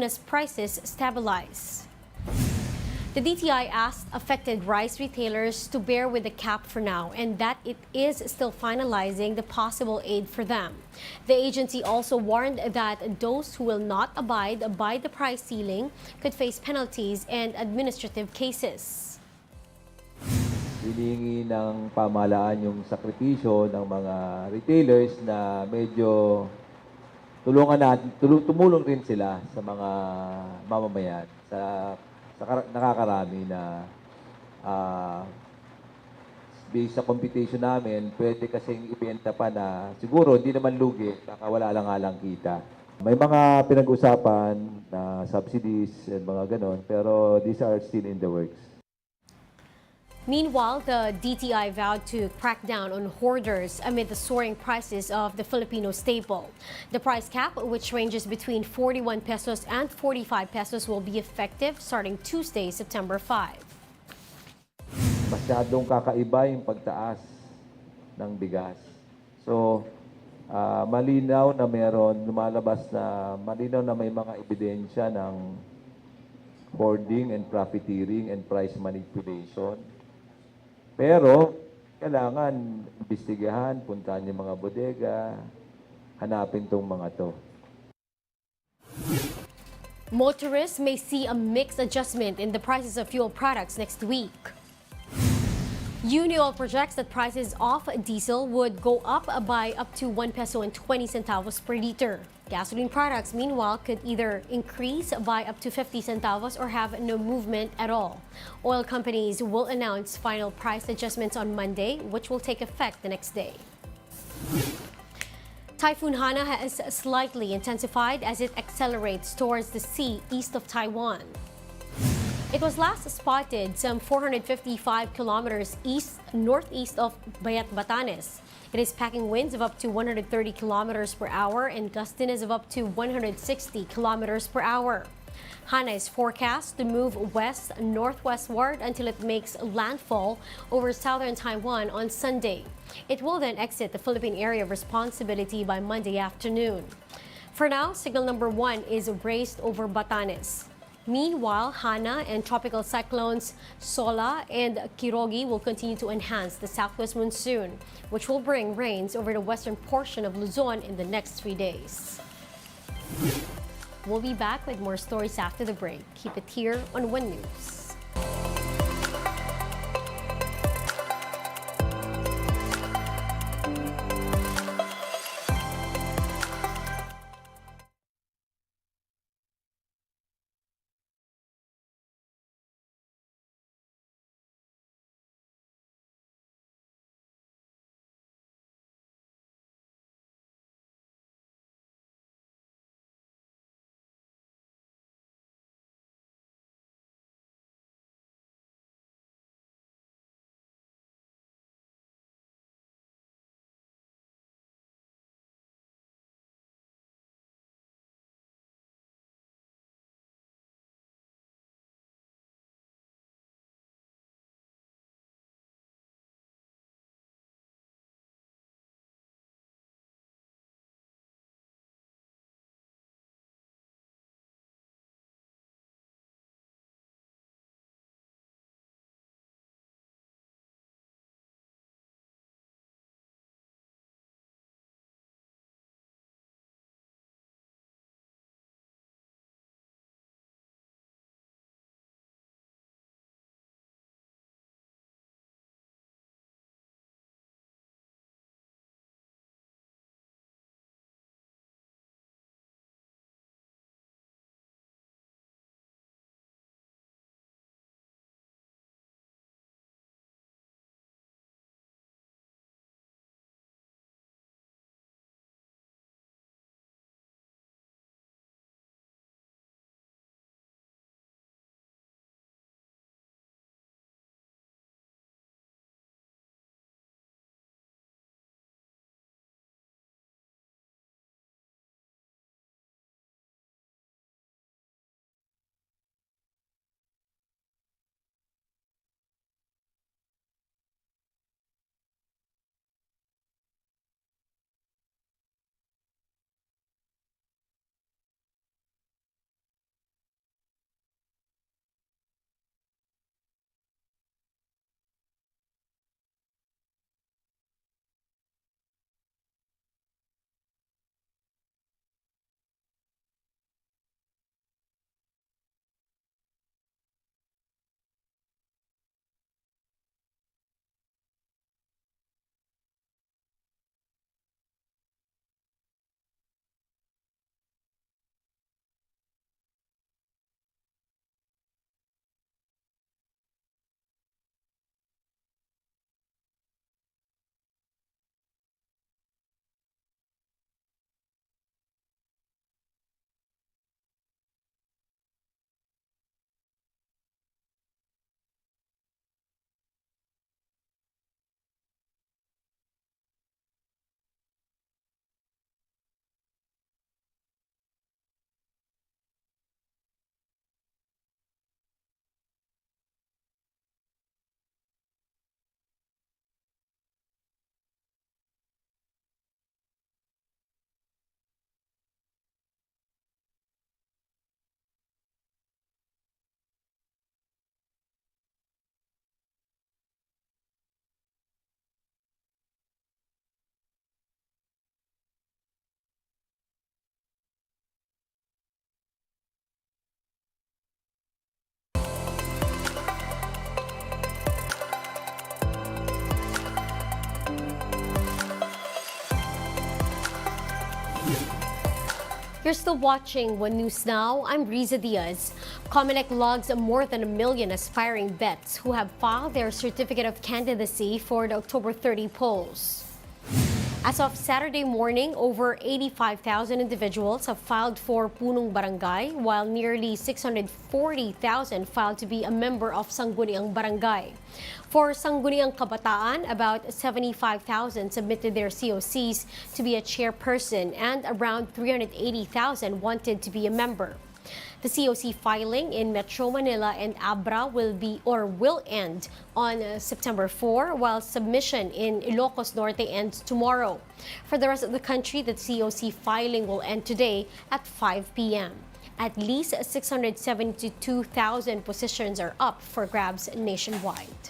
soon as prices stabilize. The DTI asked affected rice retailers to bear with the cap for now and that it is still finalizing the possible aid for them. The agency also warned that those who will not abide by the price ceiling could face penalties and administrative cases. Hinihingi ng pamahalaan yung sakripisyo ng mga retailers na medyo tumulong rin sila sa mga mamamayan, sa nakakarami na based sa computation namin, pwede kasing ibenta pa na siguro hindi naman lugi, baka wala lang kita. May mga pinag-usapan na subsidies and mga ganon, pero these are still in the works. Meanwhile, the DTI vowed to crack down on hoarders amid the soaring prices of the Filipino staple. The price cap, which ranges between 41 pesos and 45 pesos, will be effective starting Tuesday, September 5. Masyadong kakaiba yung pagtaas ng bigas. So, malinaw na lumalabas na malinaw na may mga ebidensya ng hoarding and profiteering and price manipulation. Pero, kailangan imbestigahan, puntahan yung mga bodega, hanapin tong mga to. Motorists may see a mixed adjustment in the prices of fuel products next week. Unioil projects that prices of diesel would go up by up to 1 peso and 20 centavos per liter. Gasoline products, meanwhile, could either increase by up to 50 centavos or have no movement at all. Oil companies will announce final price adjustments on Monday, which will take effect the next day. Typhoon Hana has slightly intensified as it accelerates towards the sea east of Taiwan. It was last spotted some 455 kilometers northeast of Bayat Batanes. It is packing winds of up to 130 kilometers per hour and gustiness of up to 160 kilometers per hour. Hana is forecast to move west-northwestward until it makes landfall over southern Taiwan on Sunday. It will then exit the Philippine area of responsibility by Monday afternoon. For now, signal number 1 is raised over Batanes. Meanwhile, Hana and tropical cyclones Sola and Kirogi will continue to enhance the southwest monsoon, which will bring rains over the western portion of Luzon in the next 3 days. We'll be back with more stories after the break. Keep it here on One News. You're still watching One News Now. I'm Riza Diaz. Comelec logs more than 1 million aspiring vets who have filed their certificate of candidacy for the October 30 polls. As of Saturday morning, over 85,000 individuals have filed for Punong Barangay, while nearly 640,000 filed to be a member of Sangguniang Barangay. For Sangguniang Kabataan, about 75,000 submitted their COCs to be a chairperson and around 380,000 wanted to be a member. The COC filing in Metro Manila and Abra will end on September 4, while submission in Ilocos Norte ends tomorrow. For the rest of the country, the COC filing will end today at 5 p.m. At least 672,000 positions are up for grabs nationwide.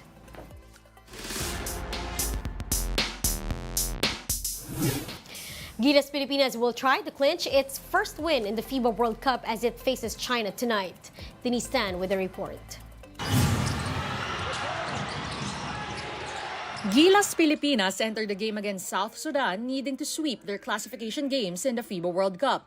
Gilas Pilipinas will try to clinch its first win in the FIBA World Cup as it faces China tonight. Denise Tan with the report. Gilas Pilipinas entered the game against South Sudan needing to sweep their classification games in the FIBA World Cup.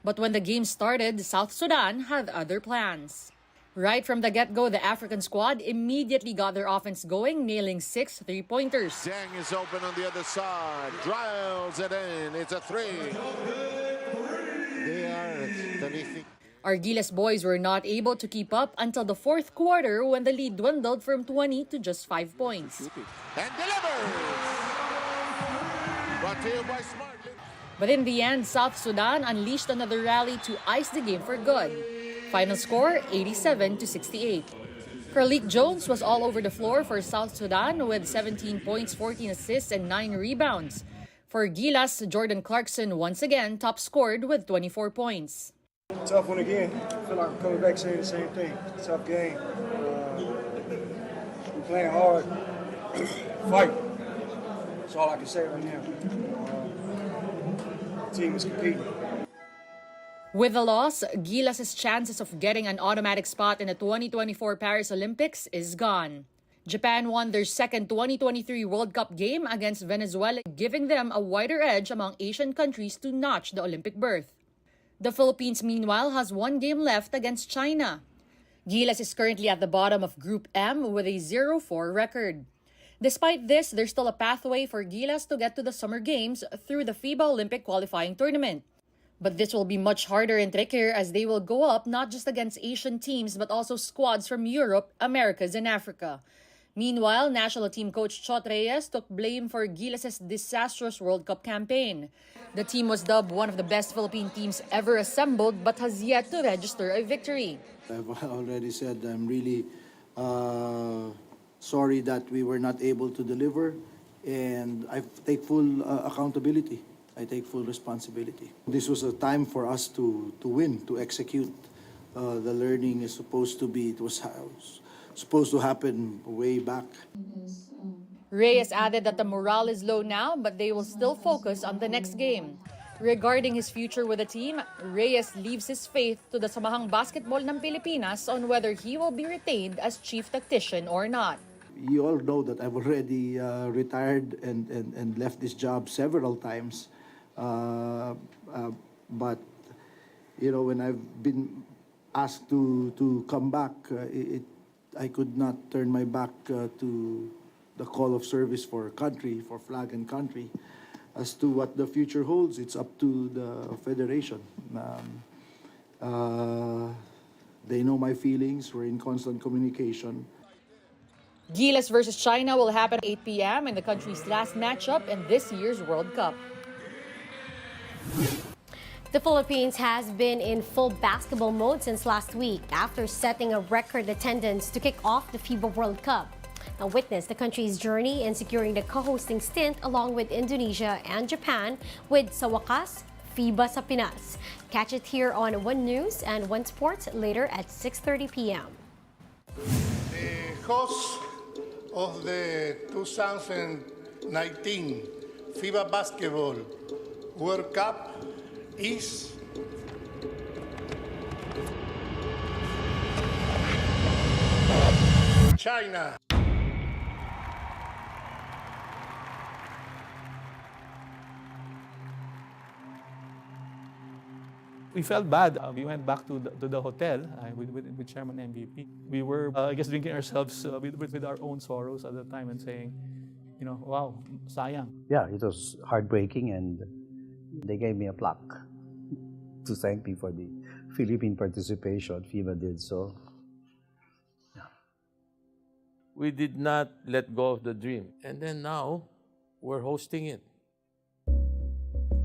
But when the game started, South Sudan had other plans. Right from the get-go, the African squad immediately got their offense going, nailing 6 three-pointers. Zhang is open on the other side, drives it in, it's a three. They are terrific. Our Gilas boys were not able to keep up until the fourth quarter when the lead dwindled from 20 to just 5 points. And delivers! Brought to you by Smart. But in the end, South Sudan unleashed another rally to ice the game for good. Final score, 87-68. Carlique Jones was all over the floor for South Sudan with 17 points, 14 assists, and 9 rebounds. For Gilas, Jordan Clarkson once again top scored with 24 points. Tough one again. I feel like I'm coming back saying the same thing. Tough game. We're playing hard. Fight. That's all I can say right now. The team is competing. With the loss, Gilas' chances of getting an automatic spot in the 2024 Paris Olympics is gone. Japan won their second 2023 World Cup game against Venezuela, giving them a wider edge among Asian countries to notch the Olympic berth. The Philippines, meanwhile, has one game left against China. Gilas is currently at the bottom of Group M with a 0-4 record. Despite this, there's still a pathway for Gilas to get to the Summer Games through the FIBA Olympic qualifying tournament. But this will be much harder and trickier as they will go up not just against Asian teams but also squads from Europe, Americas, and Africa. Meanwhile, national team coach Chot Reyes took blame for Gilas' disastrous World Cup campaign. The team was dubbed one of the best Philippine teams ever assembled but has yet to register a victory. I've already said I'm really sorry that we were not able to deliver, and I take full accountability. I take full responsibility. This was a time for us to win, to execute. The learning is supposed to be, it was supposed to happen way back. Reyes added that the morale is low now, but they will still focus on the next game. Regarding his future with the team, Reyes leaves his faith to the Samahang Basketball ng Pilipinas on whether he will be retained as chief tactician or not. You all know that I've already retired and left this job several times. But, you know, when I've been asked to come back, I could not turn my back to the call of service for country, for flag and country. As to what the future holds, it's up to the federation. They know my feelings. We're in constant communication. Gilas versus China will happen at 8 p.m. in the country's last matchup in this year's World Cup. The Philippines has been in full basketball mode since last week after setting a record attendance to kick off the FIBA World Cup. Now witness the country's journey in securing the co-hosting stint along with Indonesia and Japan with sa wakas, FIBA sa Pinas. Catch it here on One News and One Sports later at 6:30 p.m. The host of the 2019 FIBA Basketball World Cup is China. We felt bad. We went back to the hotel with Chairman MVP. We were, I guess, drinking ourselves with our own sorrows at the time and saying, wow, sayang. Yeah, it was heartbreaking, and they gave me a plaque to thank me for the Philippine participation. FIBA did so. Yeah. We did not let go of the dream. And then now, we're hosting it.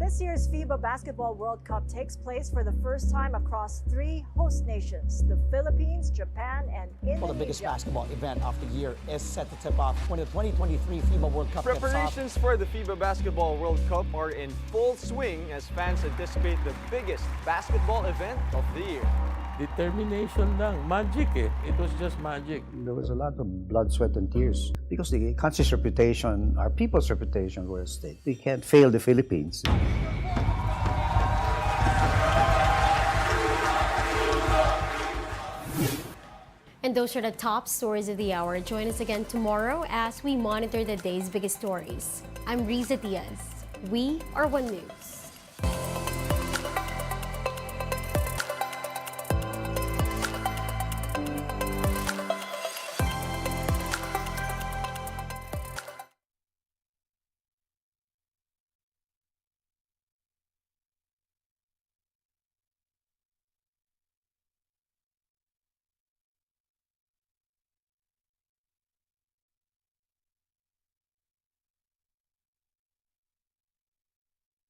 This year's FIBA Basketball World Cup takes place for the first time across 3 host nations, the Philippines, Japan, and Indonesia. Well, the biggest basketball event of the year is set to tip off when the 2023 FIBA World Cup Preparations for the FIBA Basketball World Cup are in full swing as fans anticipate the biggest basketball event of the year. Determination lang. Magic eh. It was just magic. There was a lot of blood, sweat, and tears because the country's reputation, our people's reputation, were at stake. We can't fail the Philippines. And those are the top stories of the hour. Join us again tomorrow as we monitor the day's biggest stories. I'm Riza Diaz. We are One News.